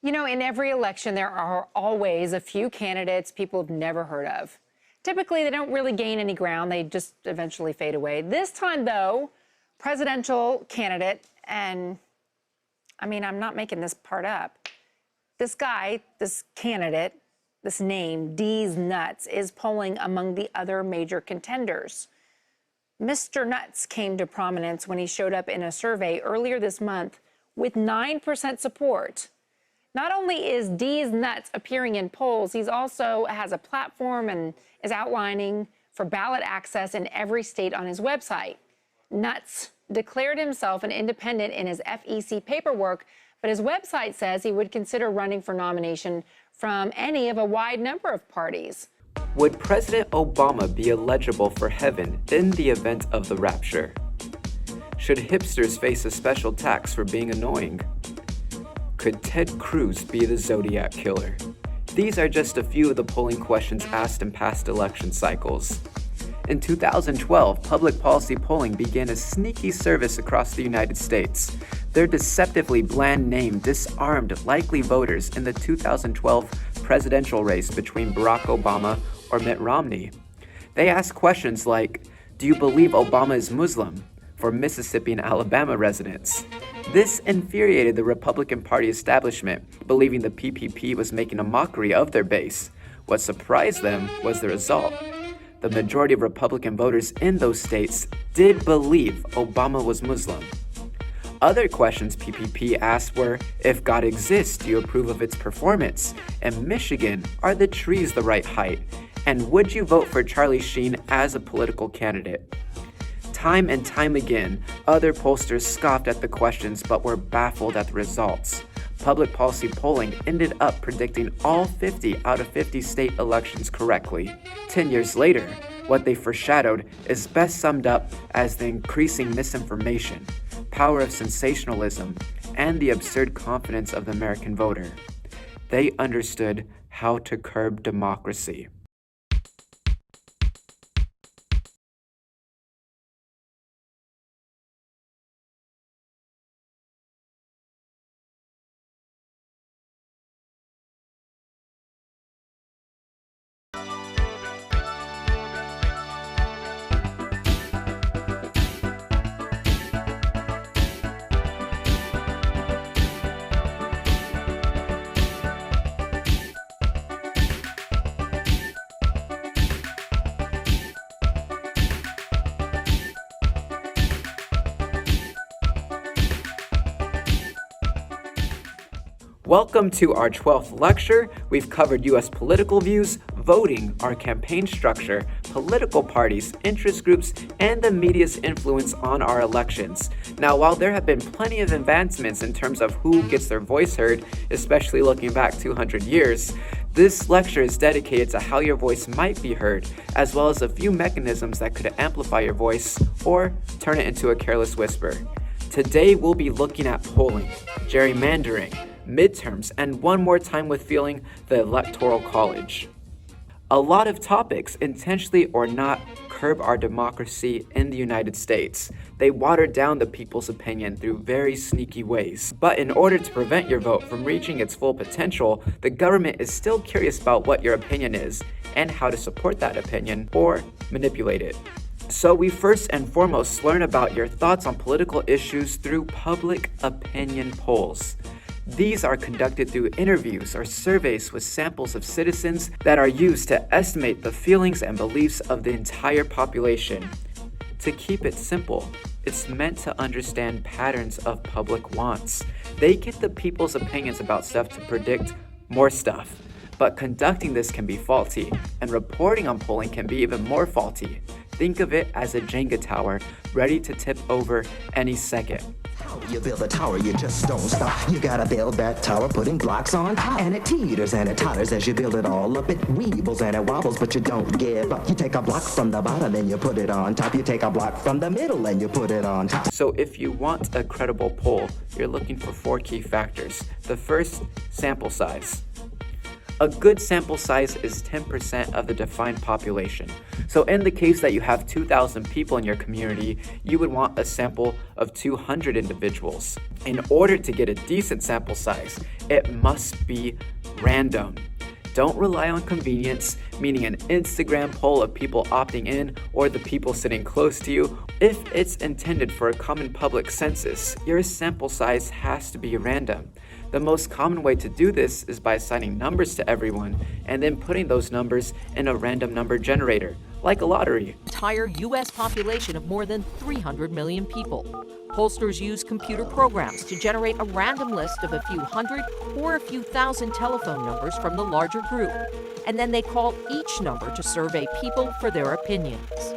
You know, in every election, there are always a few candidates people have never heard of. Typically, they don't really gain any ground, they just eventually fade away. This time, though, presidential candidate, and I mean, I'm not making this part up. This guy, this candidate, this name, Deez Nuts, is polling among the other major contenders. Mr. Nuts came to prominence when he showed up in a survey earlier this month with 9% support. Not only is Deez Nuts appearing in polls, he's also has a platform and is outlining for ballot access in every state on his website. Nuts declared himself an independent in his FEC paperwork, but his website says he would consider running for nomination from any of a wide number of parties. Would President Obama be eligible for heaven in the event of the rapture? Should hipsters face a special tax for being annoying? Could Ted Cruz be the Zodiac Killer? These are just a few of the polling questions asked in past election cycles. In 2012, public policy polling began a sneaky service across the United States. Their deceptively bland name disarmed likely voters in the 2012 presidential race between Barack Obama or Mitt Romney. They asked questions like, "Do you believe Obama is Muslim?" for Mississippi and Alabama residents. This infuriated the Republican Party establishment, believing the PPP was making a mockery of their base. What surprised them was the result. The majority of Republican voters in those states did believe Obama was Muslim. Other questions PPP asked were, if God exists, do you approve of its performance? In Michigan, are the trees the right height? And would you vote for Charlie Sheen as a political candidate? Time and time again, other pollsters scoffed at the questions but were baffled at the results. Public policy polling ended up predicting all 50 out of 50 state elections correctly. 10 years later, what they foreshadowed is best summed up as the increasing misinformation, power of sensationalism, and the absurd confidence of the American voter. They understood how to curb democracy. Welcome to our 12th lecture. We've covered U.S. political views, voting, our campaign structure, political parties, interest groups, and the media's influence on our elections. Now, while there have been plenty of advancements in terms of who gets their voice heard, especially looking back 200 years, this lecture is dedicated to how your voice might be heard, as well as a few mechanisms that could amplify your voice or turn it into a careless whisper. Today, we'll be looking at polling, gerrymandering, midterms, and one more time with feeling, the Electoral College. A lot of topics, intentionally or not, curb our democracy in the United States. They water down the people's opinion through very sneaky ways. But in order to prevent your vote from reaching its full potential, the government is still curious about what your opinion is and how to support that opinion or manipulate it. So we first and foremost learn about your thoughts on political issues through public opinion polls. These are conducted through interviews or surveys with samples of citizens that are used to estimate the feelings and beliefs of the entire population. To keep it simple, it's meant to understand patterns of public wants. They get the people's opinions about stuff to predict more stuff. But conducting this can be faulty, and reporting on polling can be even more faulty. Think of it as a Jenga tower, ready to tip over any second. You build a tower, you just don't stop. You gotta build that tower, putting blocks on top. And it teeters and it totters as you build it all up. It weebles and it wobbles, but you don't give up. You take a block from the bottom and you put it on top. You take a block from the middle and you put it on top. So if you want a credible poll, you're looking for 4 key factors. The first, sample size. A good sample size is 10% of the defined population. So in the case that you have 2,000 people in your community, you would want a sample of 200 individuals. In order to get a decent sample size, it must be random. Don't rely on convenience, meaning an Instagram poll of people opting in or the people sitting close to you. If it's intended for a common public census, your sample size has to be random. The most common way to do this is by assigning numbers to everyone and then putting those numbers in a random number generator, like a lottery. Entire U.S. population of more than 300 million people. Pollsters use computer programs to generate a random list of a few hundred or a few thousand telephone numbers from the larger group, and then they call each number to survey people for their opinions.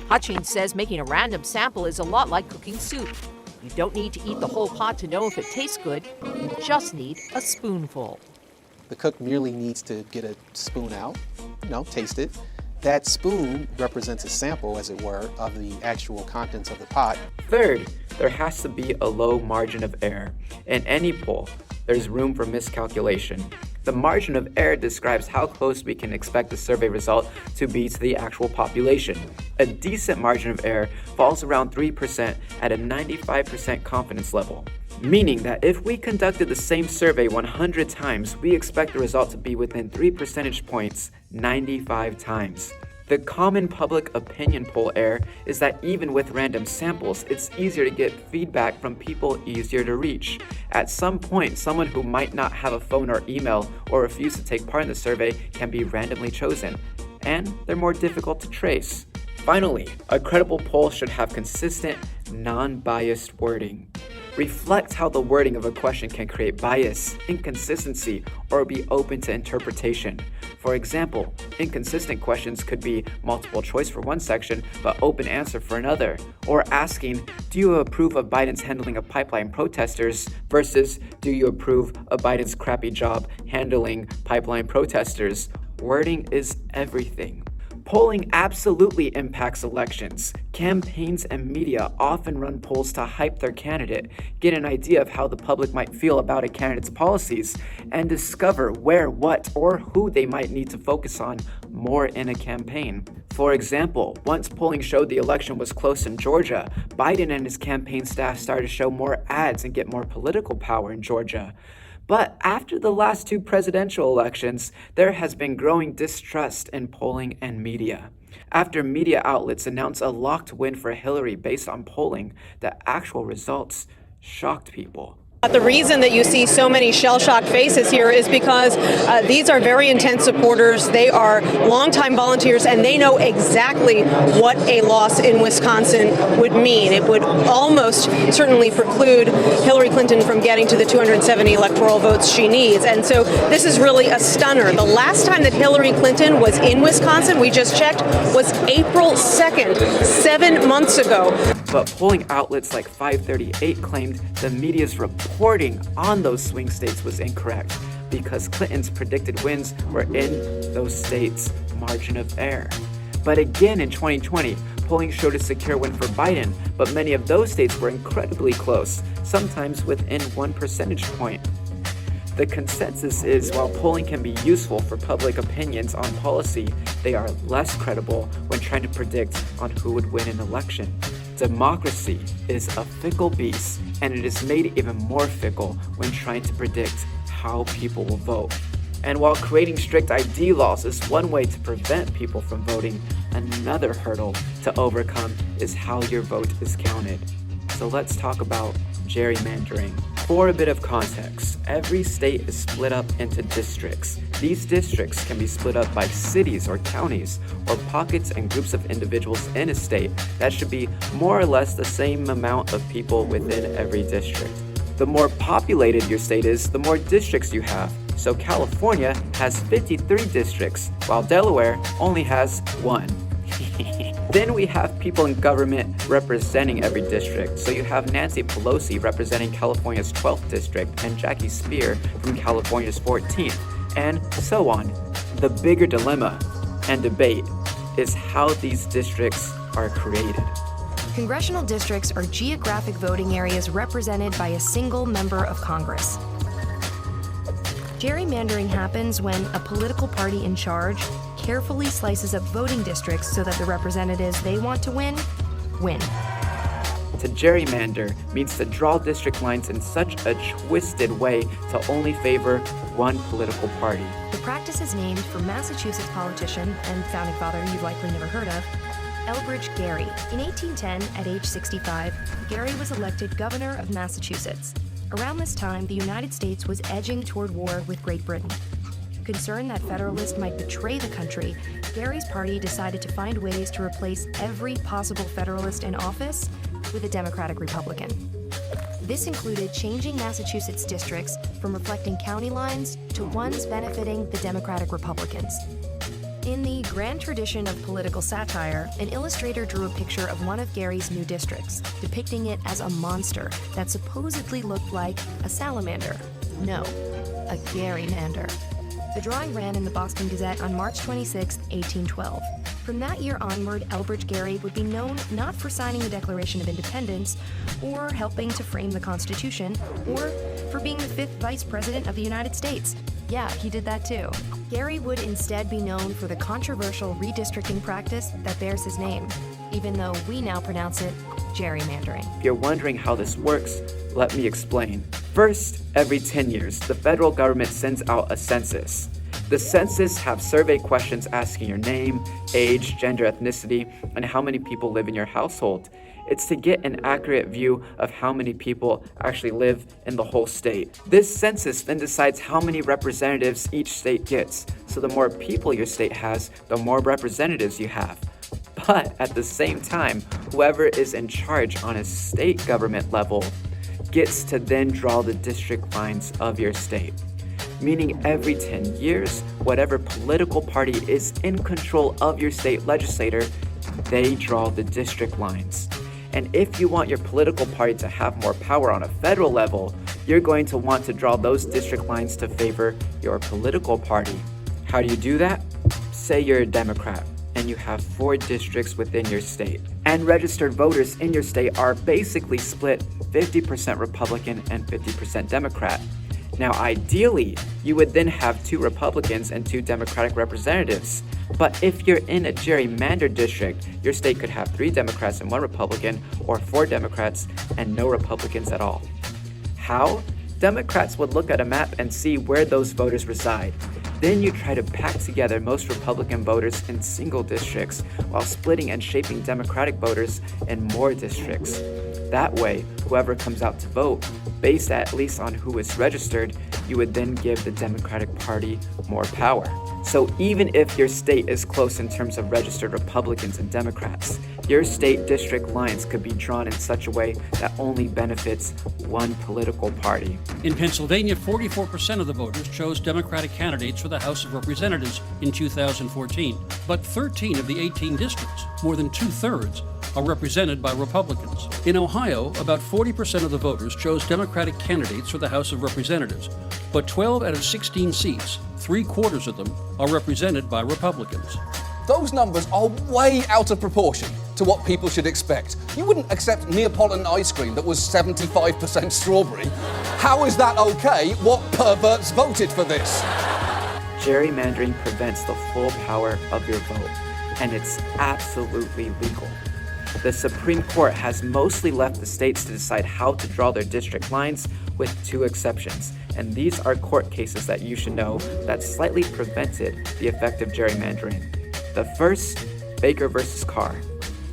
Hutchings says making a random sample is a lot like cooking soup. You don't need to eat the whole pot to know if it tastes good, you just need a spoonful. The cook merely needs to get a spoon out, taste it. That spoon represents a sample, as it were, of the actual contents of the pot. Third, there has to be a low margin of error. In any poll, there's room for miscalculation. The margin of error describes how close we can expect the survey result to be to the actual population. A decent margin of error falls around 3% at a 95% confidence level, meaning that if we conducted the same survey 100 times, we expect the result to be within 3 percentage points 95 times. The common public opinion poll error is that even with random samples, it's easier to get feedback from people easier to reach. At some point, someone who might not have a phone or email or refuse to take part in the survey can be randomly chosen, and they're more difficult to trace. Finally, a credible poll should have consistent, non-biased wording. Reflect how the wording of a question can create bias, inconsistency, or be open to interpretation. For example, inconsistent questions could be multiple choice for one section, but open answer for another. Or asking, do you approve of Biden's handling of pipeline protesters versus do you approve of Biden's crappy job handling pipeline protesters? Wording is everything. Polling absolutely impacts elections. Campaigns and media often run polls to hype their candidate, get an idea of how the public might feel about a candidate's policies, and discover where, what, or who they might need to focus on more in a campaign. For example, once polling showed the election was close in Georgia, Biden and his campaign staff started to show more ads and get more political power in Georgia. But after the last two presidential elections, there has been growing distrust in polling and media. After media outlets announced a locked win for Hillary based on polling, the actual results shocked people. The reason that you see so many shell-shocked faces here is because these are very intense supporters. They are longtime volunteers, and they know exactly what a loss in Wisconsin would mean. It would almost certainly preclude Hillary Clinton from getting to the 270 electoral votes she needs. And so this is really a stunner. The last time that Hillary Clinton was in Wisconsin, we just checked, was April 2nd, 7 months ago. But polling outlets like 538 claimed the media's reporting on those swing states was incorrect because Clinton's predicted wins were in those states' margin of error. But again in 2020, polling showed a secure win for Biden, but many of those states were incredibly close, sometimes within 1 percentage point. The consensus is while polling can be useful for public opinions on policy, they are less credible when trying to predict on who would win an election. Democracy is a fickle beast, and it is made even more fickle when trying to predict how people will vote. And while creating strict ID laws is one way to prevent people from voting, another hurdle to overcome is how your vote is counted. So let's talk about gerrymandering. For a bit of context, every state is split up into districts. These districts can be split up by cities or counties, or pockets and groups of individuals in a state that should be more or less the same amount of people within every district. The more populated your state is, the more districts you have. So California has 53 districts, while Delaware only has 1. Then we have people in government representing every district. So you have Nancy Pelosi representing California's 12th district and Jackie Speer from California's 14th, and so on. The bigger dilemma and debate is how these districts are created. Congressional districts are geographic voting areas represented by a single member of Congress. Gerrymandering happens when a political party in charge carefully slices up voting districts so that the representatives they want to win. To gerrymander means to draw district lines in such a twisted way to only favor one political party. The practice is named for Massachusetts politician and founding father you've likely never heard of, Elbridge Gerry. In 1810, at age 65, Gerry was elected governor of Massachusetts. Around this time, the United States was edging toward war with Great Britain. Concerned that Federalists might betray the country, Gerry's party decided to find ways to replace every possible Federalist in office with a Democratic Republican. This included changing Massachusetts districts from reflecting county lines to ones benefiting the Democratic Republicans. In the grand tradition of political satire, an illustrator drew a picture of one of Gerry's new districts, depicting it as a monster that supposedly looked like a salamander. No, a Gerrymander. The drawing ran in the Boston Gazette on March 26, 1812. From that year onward, Elbridge Gerry would be known not for signing the Declaration of Independence, or helping to frame the Constitution, or for being the 5th Vice President of the United States. Yeah, he did that too. Gerry would instead be known for the controversial redistricting practice that bears his name, even though we now pronounce it gerrymandering. If you're wondering how this works, let me explain. First, every 10 years, the federal government sends out a census. The census have survey questions asking your name, age, gender, ethnicity, and how many people live in your household. It's to get an accurate view of how many people actually live in the whole state. This census then decides how many representatives each state gets. So the more people your state has, the more representatives you have. But at the same time, whoever is in charge on a state government level gets to then draw the district lines of your state. Meaning every 10 years, whatever political party is in control of your state legislature, they draw the district lines. And if you want your political party to have more power on a federal level, you're going to want to draw those district lines to favor your political party. How do you do that? Say you're a Democrat and you have 4 districts within your state. And registered voters in your state are basically split 50% Republican and 50% Democrat. Now, ideally, you would then have 2 Republicans and 2 Democratic representatives. But if you're in a gerrymandered district, your state could have 3 Democrats and 1 Republican, or 4 Democrats and no Republicans at all. How? Democrats would look at a map and see where those voters reside. Then you try to pack together most Republican voters in single districts while splitting and shaping Democratic voters in more districts. That way, whoever comes out to vote, based at least on who is registered, you would then give the Democratic Party more power. So even if your state is close in terms of registered Republicans and Democrats, your state district lines could be drawn in such a way that only benefits one political party. In Pennsylvania, 44% of the voters chose Democratic candidates for the House of Representatives in 2014. But 13 of the 18 districts, more than 2/3, are represented by Republicans. In Ohio, about 40% of the voters chose Democratic candidates for the House of Representatives, but 12 out of 16 seats, 3/4 of them, are represented by Republicans. Those numbers are way out of proportion to what people should expect. You wouldn't accept Neapolitan ice cream that was 75% strawberry. How is that okay? What perverts voted for this? Gerrymandering prevents the full power of your vote, and it's absolutely legal. The Supreme Court has mostly left the states to decide how to draw their district lines, with 2 exceptions, and these are court cases that you should know that slightly prevented the effect of gerrymandering. The first, Baker versus Carr.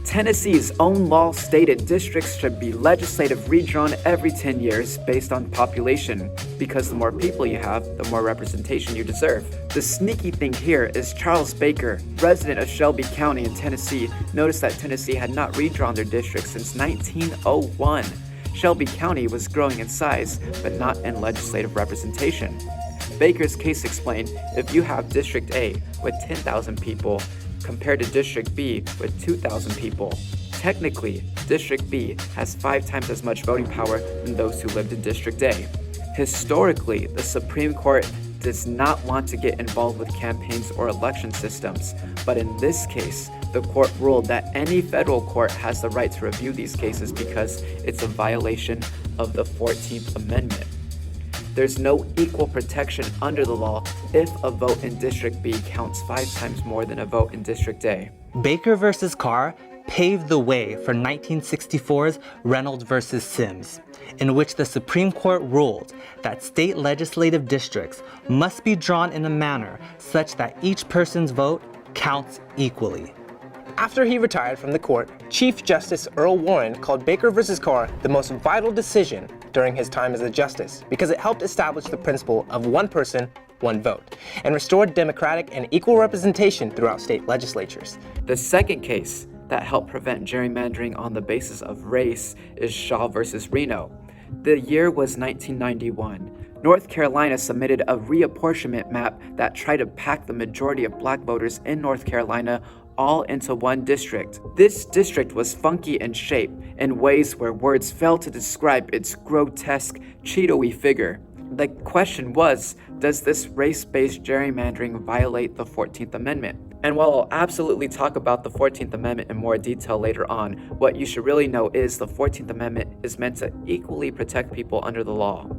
Tennessee's own law stated districts should be legislative redrawn every 10 years based on population, because the more people you have, the more representation you deserve. The sneaky thing here is Charles Baker, resident of Shelby County in Tennessee, noticed that Tennessee had not redrawn their districts since 1901. Shelby County was growing in size, but not in legislative representation. Baker's case explained, if you have District A with 10,000 people compared to District B with 2,000 people, technically, District B has 5 times as much voting power than those who lived in District A. Historically, the Supreme Court does not want to get involved with campaigns or election systems, but in this case, the court ruled that any federal court has the right to review these cases because it's a violation of the 14th Amendment. There's no equal protection under the law if a vote in District B counts 5 times more than a vote in District A. Baker versus Carr paved the way for 1964's Reynolds versus Sims, in which the Supreme Court ruled that state legislative districts must be drawn in a manner such that each person's vote counts equally. After he retired from the court, Chief Justice Earl Warren called Baker versus Carr the most vital decision during his time as a justice because it helped establish the principle of one person, one vote, and restored democratic and equal representation throughout state legislatures. The second case that helped prevent gerrymandering on the basis of race is Shaw versus Reno. The year was 1991. North Carolina submitted a reapportionment map that tried to pack the majority of black voters in North Carolina all into one district. This district was funky in shape in ways where words fail to describe its grotesque, Cheeto-y figure. The question was, does this race-based gerrymandering violate the 14th Amendment? And while I'll absolutely talk about the 14th Amendment in more detail later on, what you should really know is the 14th Amendment is meant to equally protect people under the law.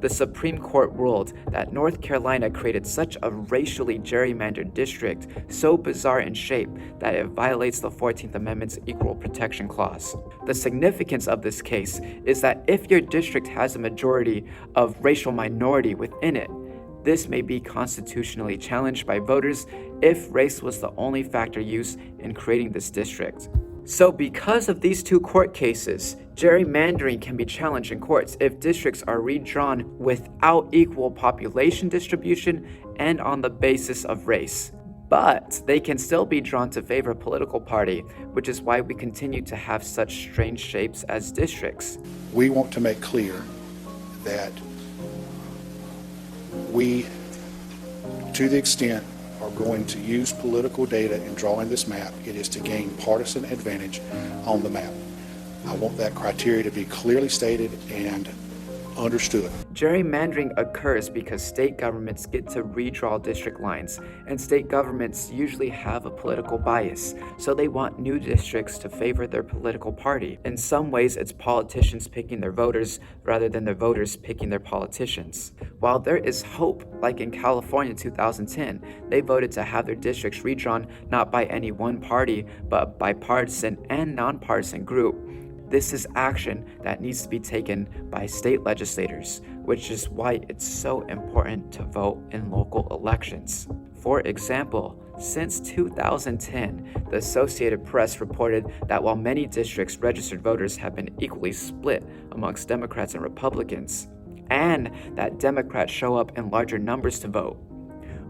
The Supreme Court ruled that North Carolina created such a racially gerrymandered district, so bizarre in shape, that it violates the 14th Amendment's Equal Protection Clause. The significance of this case is that if your district has a majority of racial minority within it, this may be constitutionally challenged by voters if race was the only factor used in creating this district. So because of these two court cases, gerrymandering can be challenged in courts if districts are redrawn without equal population distribution and on the basis of race. But they can still be drawn to favor a political party, which is why we continue to have such strange shapes as districts. We want to make clear that we, to the extent are going to use political data in drawing this map, it is to gain partisan advantage on the map. I want that criteria to be clearly stated and understood. Gerrymandering occurs because state governments get to redraw district lines, and state governments usually have a political bias, so they want new districts to favor their political party. In some ways, it's politicians picking their voters rather than their voters picking their politicians. While there is hope, like in California in 2010, they voted to have their districts redrawn not by any one party, but by partisan and nonpartisan group. This is action that needs to be taken by state legislators, which is why it's so important to vote in local elections. For example, since 2010, the Associated Press reported that while many districts' registered voters have been equally split amongst Democrats and Republicans, and that Democrats show up in larger numbers to vote,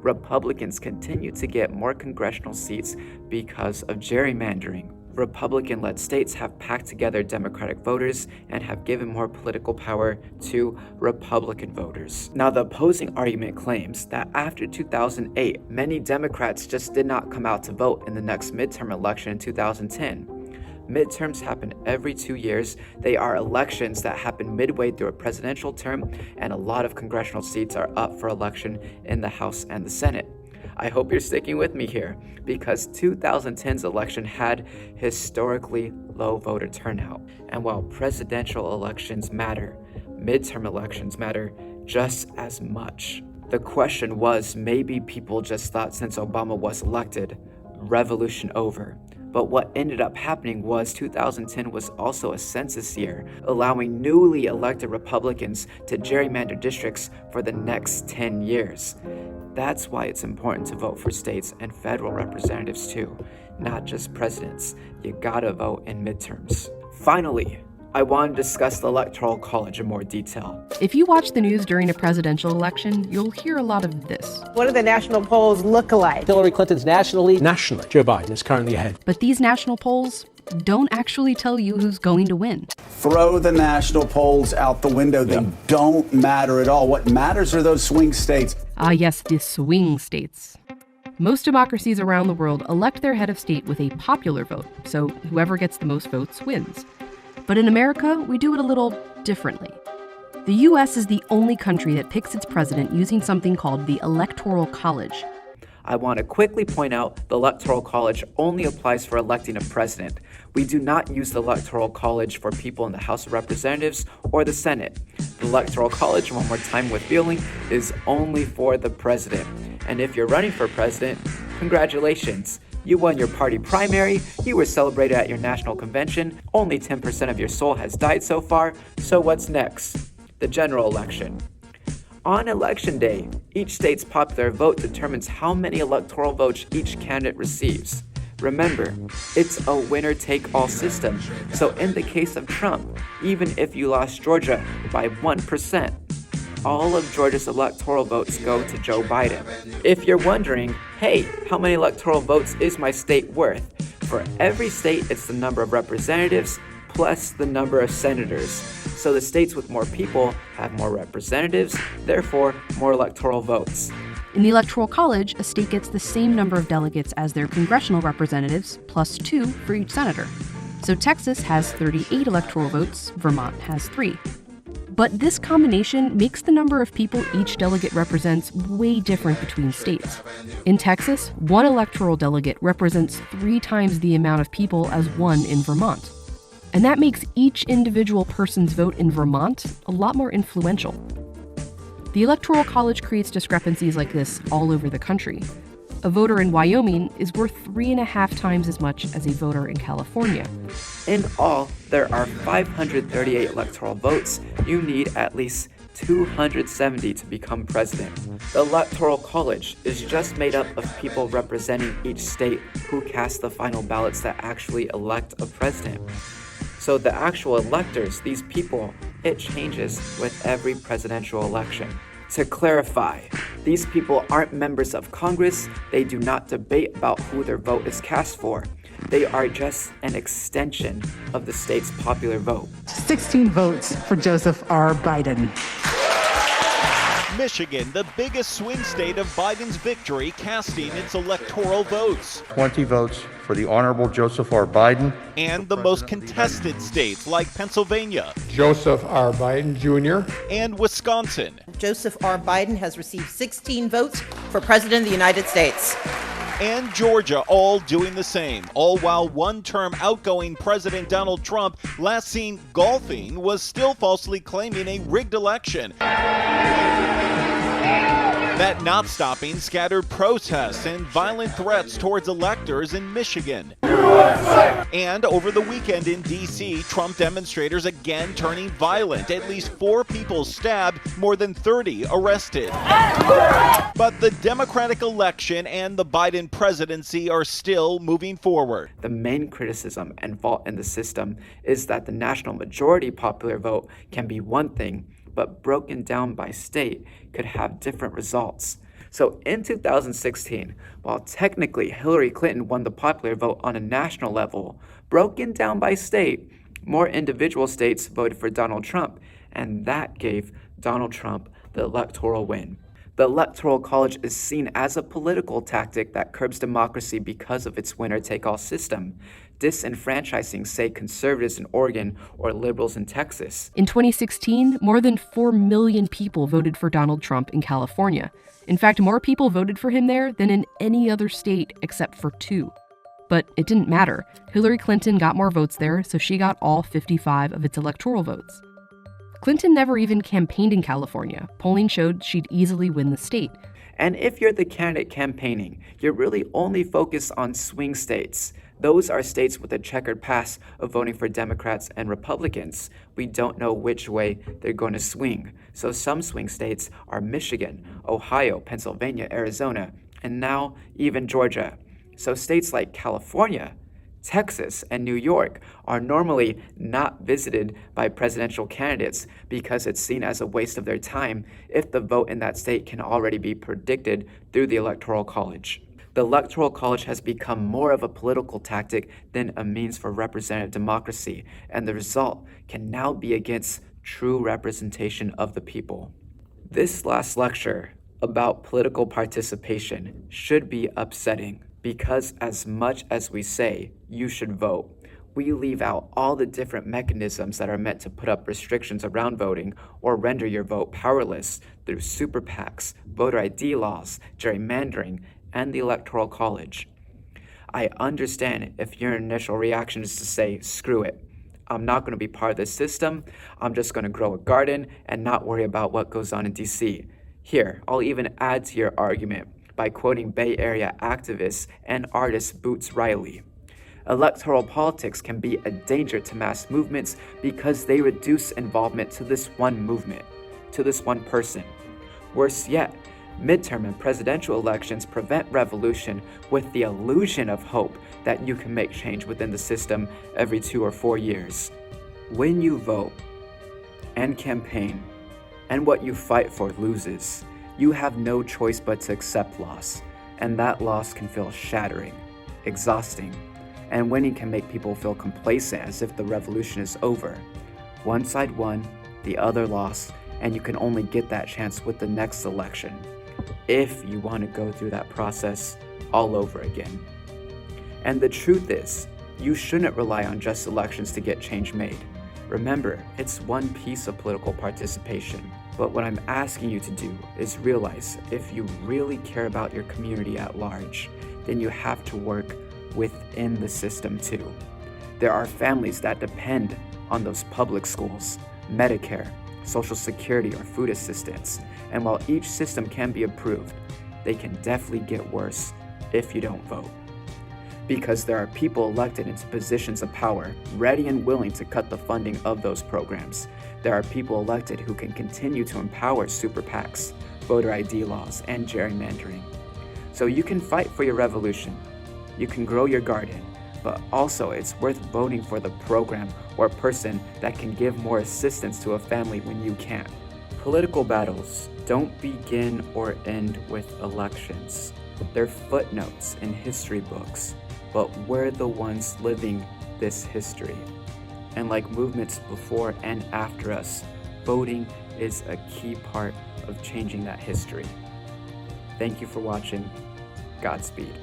Republicans continue to get more congressional seats because of gerrymandering. Republican-led states have packed together Democratic voters and have given more political power to Republican voters. Now, the opposing argument claims that after 2008, many Democrats just did not come out to vote in the next midterm election in 2010. Midterms happen every 2 years. They are elections that happen midway through a presidential term, and a lot of congressional seats are up for election in the House and the Senate. I hope you're sticking with me here, because 2010's election had historically low voter turnout. And while presidential elections matter, midterm elections matter just as much. The question was, maybe people just thought since Obama was elected, revolution over. But what ended up happening was 2010 was also a census year, allowing newly elected Republicans to gerrymander districts for the next 10 years. That's why it's important to vote for states and federal representatives too, not just presidents. You gotta vote in midterms. Finally, I want to discuss the Electoral College in more detail. If you watch the news during a presidential election, you'll hear a lot of this. What do the national polls look like? Hillary Clinton's national lead. Nationally, Joe Biden is currently ahead. But these national polls don't actually tell you who's going to win. Throw the national polls out the window. They don't matter at all. What matters are those swing states. Yes, the swing states. Most democracies around the world elect their head of state with a popular vote, so whoever gets the most votes wins. But in America, we do it a little differently. The US is the only country that picks its president using something called the Electoral College. I want to quickly point out the Electoral College only applies for electing a president. We do not use the Electoral College for people in the House of Representatives or the Senate. The Electoral College, one more time with feeling, is only for the president. And if you're running for president, congratulations. You won your party primary, you were celebrated at your national convention, only 10% of your soul has died so far, so what's next? The general election. On election day, each state's popular vote determines how many electoral votes each candidate receives. Remember, it's a winner-take-all system, so in the case of Trump, even if you lost Georgia by 1%, all of Georgia's electoral votes go to Joe Biden. If you're wondering, hey, how many electoral votes is my state worth? For every state, it's the number of representatives plus the number of senators. So the states with more people have more representatives, therefore more electoral votes. In the Electoral College, a state gets the same number of delegates as their congressional representatives, plus 2 for each senator. So Texas has 38 electoral votes, Vermont has 3. But this combination makes the number of people each delegate represents way different between states. In Texas, 1 electoral delegate represents 3 times the amount of people as 1 in Vermont. And that makes each individual person's vote in Vermont a lot more influential. The Electoral College creates discrepancies like this all over the country. A voter in Wyoming is worth 3.5 times as much as a voter in California. In all, there are 538 electoral votes. You need at least 270 to become president. The Electoral College is just made up of people representing each state who cast the final ballots that actually elect a president. So the actual electors, these people, it changes with every presidential election. To clarify, these people aren't members of Congress. They do not debate about who their vote is cast for. They are just an extension of the state's popular vote. 16 votes for Joseph R. Biden. Michigan, the biggest swing state of Biden's victory, casting its electoral votes. 20 votes for the Honorable Joseph R. Biden. And the most contested states like Pennsylvania, Joseph R. Biden, Jr. and Wisconsin. Joseph R. Biden has received 16 votes for President of the United States. And Georgia, all doing the same, all while one-term outgoing President Donald Trump, last seen golfing, was still falsely claiming a rigged election. That not stopping scattered protests and violent threats towards electors in Michigan. And over the weekend in D.C., Trump demonstrators again turning violent. At least 4 people stabbed, more than 30 arrested. But the Democratic election and the Biden presidency are still moving forward. The main criticism and fault in the system is that the national majority popular vote can be one thing, but broken down by state could have different results. So in 2016, while technically Hillary Clinton won the popular vote on a national level, broken down by state, more individual states voted for Donald Trump, and that gave Donald Trump the electoral win. The Electoral College is seen as a political tactic that curbs democracy because of its winner-take-all system, disenfranchising, say, conservatives in Oregon or liberals in Texas. In 2016, more than 4 million people voted for Donald Trump in California. In fact, more people voted for him there than in any other state except for 2. But it didn't matter. Hillary Clinton got more votes there, so she got all 55 of its electoral votes. Clinton never even campaigned in California. Polling showed she'd easily win the state. And if you're the candidate campaigning, you're really only focused on swing states. Those are states with a checkered past of voting for Democrats and Republicans. We don't know which way they're going to swing. So some swing states are Michigan, Ohio, Pennsylvania, Arizona, and now even Georgia. So states like California, Texas, and New York are normally not visited by presidential candidates because it's seen as a waste of their time if the vote in that state can already be predicted through the Electoral College. The Electoral College has become more of a political tactic than a means for representative democracy, and the result can now be against true representation of the people. This last lecture about political participation should be upsetting because as much as we say you should vote, we leave out all the different mechanisms that are meant to put up restrictions around voting or render your vote powerless through super PACs, voter ID laws, gerrymandering, and the Electoral College. I understand if your initial reaction is to say, screw it, I'm not going to be part of this system, I'm just going to grow a garden and not worry about what goes on in DC. Here, I'll even add to your argument by quoting Bay Area activist and artist Boots Riley. Electoral politics can be a danger to mass movements because they reduce involvement to this one movement, to this one person. Worse yet, midterm and presidential elections prevent revolution with the illusion of hope that you can make change within the system every 2 or 4 years. When you vote and campaign, and what you fight for loses, you have no choice but to accept loss, and that loss can feel shattering, exhausting, and winning can make people feel complacent as if the revolution is over. One side won, the other lost, and you can only get that chance with the next election, if you want to go through that process all over again. And the truth is, you shouldn't rely on just elections to get change made. Remember, it's one piece of political participation. But what I'm asking you to do is realize if you really care about your community at large, then you have to work within the system too. There are families that depend on those public schools, Medicare, Social Security, or food assistance. And while each system can be improved, they can definitely get worse if you don't vote. Because there are people elected into positions of power, ready and willing to cut the funding of those programs. There are people elected who can continue to empower super PACs, voter ID laws, and gerrymandering. So you can fight for your revolution, you can grow your garden, but also it's worth voting for the program or person that can give more assistance to a family when you can't. Political battles don't begin or end with elections. They're footnotes in history books, but we're the ones living this history. And like movements before and after us, voting is a key part of changing that history. Thank you for watching. Godspeed.